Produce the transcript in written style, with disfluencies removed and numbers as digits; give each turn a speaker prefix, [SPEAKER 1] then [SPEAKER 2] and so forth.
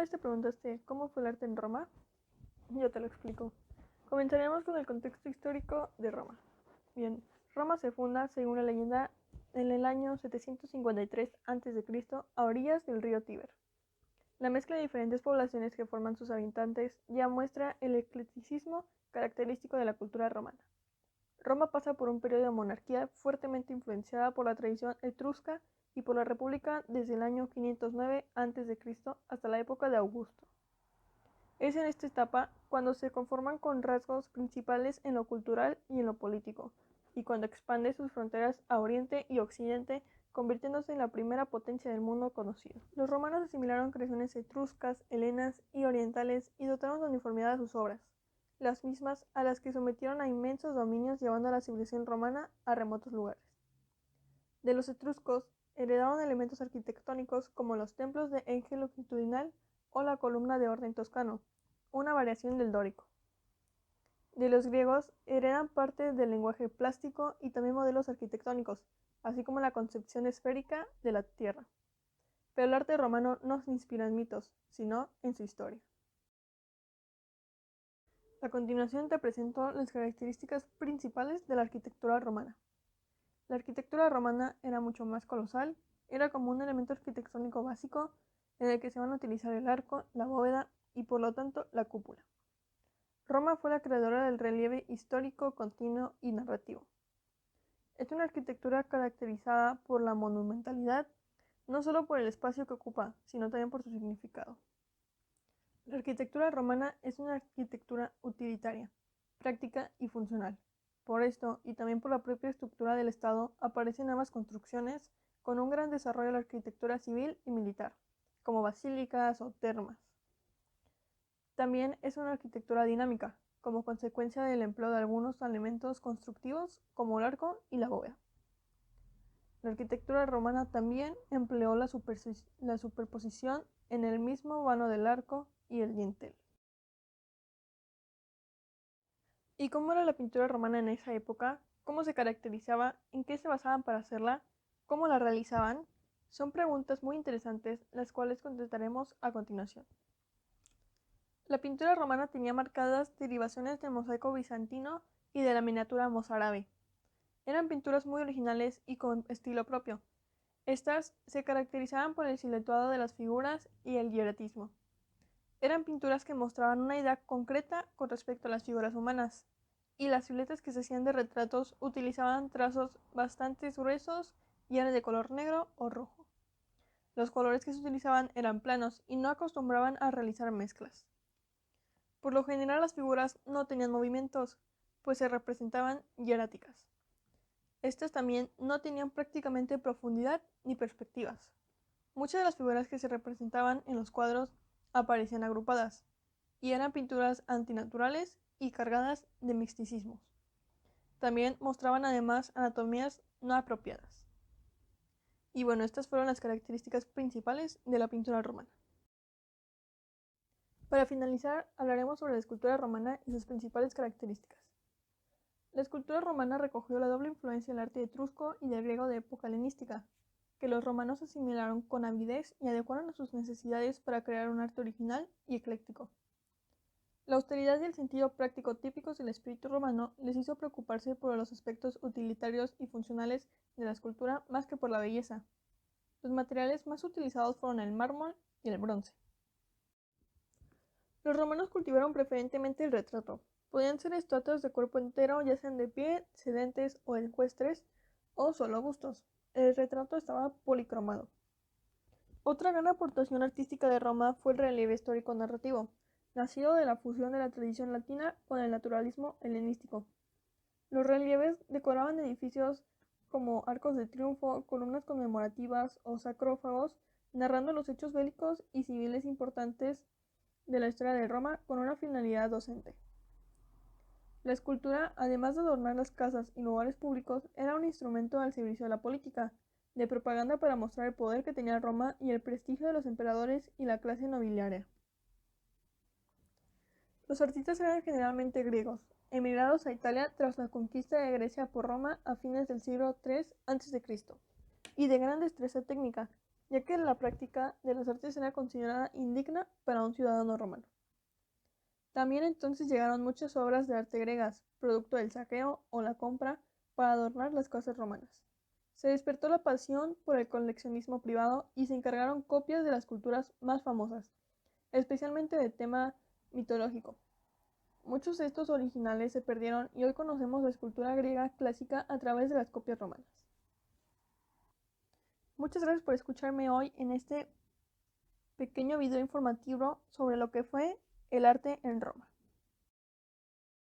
[SPEAKER 1] vez te preguntaste cómo fue el arte en Roma? Yo te lo explico. Comenzaremos con el contexto histórico de Roma. Bien, Roma se funda, según la leyenda, en el año 753 a.C. a orillas del río Tíber. La mezcla de diferentes poblaciones que forman sus habitantes ya muestra el eclecticismo característico de la cultura romana. Roma pasa por un periodo de monarquía fuertemente influenciada por la tradición etrusca y por la república desde el año 509 a.C. hasta la época de Augusto. Es en esta etapa cuando se conforman con rasgos principales en lo cultural y en lo político, y cuando expande sus fronteras a Oriente y Occidente, convirtiéndose en la primera potencia del mundo conocido. Los romanos asimilaron creaciones etruscas, helenas y orientales y dotaron de uniformidad a sus obras, las mismas a las que sometieron a inmensos dominios llevando a la civilización romana a remotos lugares. De los etruscos, heredaron elementos arquitectónicos como los templos de eje longitudinal o la columna de orden toscano, una variación del dórico. De los griegos, heredan parte del lenguaje plástico y también modelos arquitectónicos, así como la concepción esférica de la tierra. Pero el arte romano no se inspira en mitos, sino en su historia. A continuación te presento las características principales de la arquitectura romana. La arquitectura romana era mucho más colosal, era como un elemento arquitectónico básico en el que se van a utilizar el arco, la bóveda y por lo tanto la cúpula. Roma fue la creadora del relieve histórico, continuo y narrativo. Es una arquitectura caracterizada por la monumentalidad, no solo por el espacio que ocupa, sino también por su significado. La arquitectura romana es una arquitectura utilitaria, práctica y funcional. Por esto, y también por la propia estructura del Estado, aparecen nuevas construcciones con un gran desarrollo de la arquitectura civil y militar, como basílicas o termas. También es una arquitectura dinámica, como consecuencia del empleo de algunos elementos constructivos como el arco y la bóveda. La arquitectura romana también empleó la superposición en el mismo vano del arco y el dintel. ¿Y cómo era la pintura romana en esa época? ¿Cómo se caracterizaba? ¿En qué se basaban para hacerla? ¿Cómo la realizaban? Son preguntas muy interesantes, las cuales contestaremos a continuación. La pintura romana tenía marcadas derivaciones del mosaico bizantino y de la miniatura mozárabe. Eran pinturas muy originales y con estilo propio. Estas se caracterizaban por el siluetado de las figuras y el hieratismo. Eran pinturas que mostraban una idea concreta con respecto a las figuras humanas, y las siluetas que se hacían de retratos utilizaban trazos bastante gruesos y eran de color negro o rojo. Los colores que se utilizaban eran planos y no acostumbraban a realizar mezclas. Por lo general las figuras no tenían movimientos, pues se representaban hieráticas. Estas también no tenían prácticamente profundidad ni perspectivas. Muchas de las figuras que se representaban en los cuadros aparecían agrupadas, y eran pinturas antinaturales y cargadas de misticismos. También mostraban además anatomías no apropiadas. Y bueno, estas fueron las características principales de la pintura romana. Para finalizar, hablaremos sobre la escultura romana y sus principales características. La escultura romana recogió la doble influencia del arte etrusco y del griego de época helenística, que los romanos asimilaron con avidez y adecuaron a sus necesidades para crear un arte original y ecléctico. La austeridad y el sentido práctico típicos del espíritu romano les hizo preocuparse por los aspectos utilitarios y funcionales de la escultura más que por la belleza. Los materiales más utilizados fueron el mármol y el bronce. Los romanos cultivaron preferentemente el retrato. Podían ser estatuas de cuerpo entero, ya sean de pie, sedentes o ecuestres, o solo bustos. El retrato estaba policromado. Otra gran aportación artística de Roma fue el relieve histórico narrativo, nacido de la fusión de la tradición latina con el naturalismo helenístico. Los relieves decoraban edificios como arcos de triunfo, columnas conmemorativas o sarcófagos, narrando los hechos bélicos y civiles importantes de la historia de Roma con una finalidad docente. La escultura, además de adornar las casas y lugares públicos, era un instrumento al servicio de la política, de propaganda para mostrar el poder que tenía Roma y el prestigio de los emperadores y la clase nobiliaria. Los artistas eran generalmente griegos, emigrados a Italia tras la conquista de Grecia por Roma a fines del siglo III a.C., y de gran destreza técnica, ya que la práctica de las artes era considerada indigna para un ciudadano romano. También entonces llegaron muchas obras de arte griegas, producto del saqueo o la compra para adornar las casas romanas. Se despertó la pasión por el coleccionismo privado y se encargaron copias de las culturas más famosas, especialmente de tema mitológico. Muchos de estos originales se perdieron y hoy conocemos la escultura griega clásica a través de las copias romanas. Muchas gracias por escucharme hoy en este pequeño video informativo sobre lo que fue el arte en Roma.